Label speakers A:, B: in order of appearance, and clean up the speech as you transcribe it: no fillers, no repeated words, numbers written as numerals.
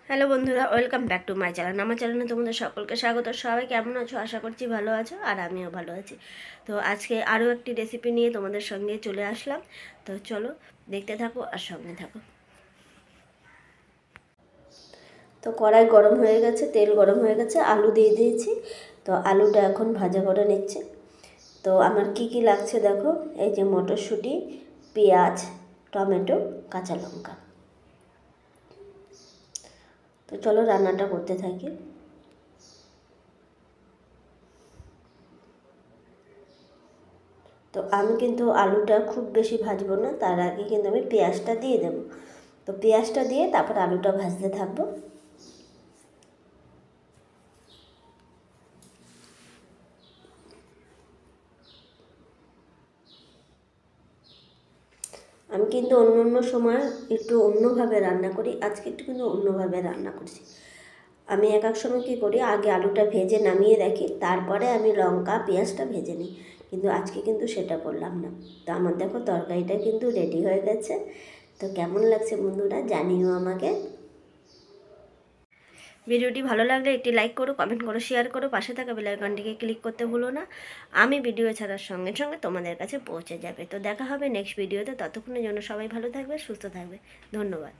A: Hello বন্ধুরা, welcome back to my channel. আমার চ্যানেলে তোমাদের সকলকে স্বাগত। সবাই কেমন আছো? আশা করছি ভালো আছো, আর আমিও ভালো আছি। তো আজকে আরও একটি রেসিপি নিয়ে তোমাদের সঙ্গে চলে আসলাম। তো চলো দেখতে থাকো আর সঙ্গে থাকো। তো কড়াই গরম হয়ে গেছে, তেল গরম হয়ে গেছে, আলু দিয়ে দিয়েছি। তো আলুটা এখন ভাজা করে নিচ্ছে। তো আমার কি কি লাগছে দেখো, এই যে মটরশুঁটি, পেঁয়াজ, টমেটো, কাঁচা লঙ্কা। তো চলো রান্নাটা করতে থাকি। তো আমি কিন্তু আলুটা খুব বেশি ভাজবো না, তার আগে কিন্তু আমি পেঁয়াজটা দিয়ে দেবো। তো পেঁয়াজটা দিয়ে তারপর আলুটা ভাজতে থাকবো। আমি কিন্তু অন্য অন্য সময় একটু অন্যভাবে রান্না করি, আজকে একটু কিন্তু অন্যভাবে রান্না করছি। আমি এক এক সময় কী করি, আগে আলুটা ভেজে নামিয়ে রাখি, তারপরে আমি লঙ্কা পেঁয়াজটা ভেজে নিই। কিন্তু আজকে কিন্তু সেটা করলাম না। তো আমার দেখো তরকারিটা কিন্তু রেডি হয়ে গেছে। তো কেমন লাগছে বন্ধুরা জানিও আমাকে। ভিডিওটি ভালো লাগলে একটি লাইক করো, কমেন্ট করো, শেয়ার করো, পাশে থাকা বেল আইকনটিকে ক্লিক করতে ভুলো না। আমি ভিডিও ছাড়ার সঙ্গে সঙ্গে তোমাদের কাছে পৌঁছে যাবে। তো দেখা হবে নেক্সট ভিডিওতে। ততক্ষণের জন্য সবাই ভালো থাকবে, সুস্থ থাকবে। ধন্যবাদ।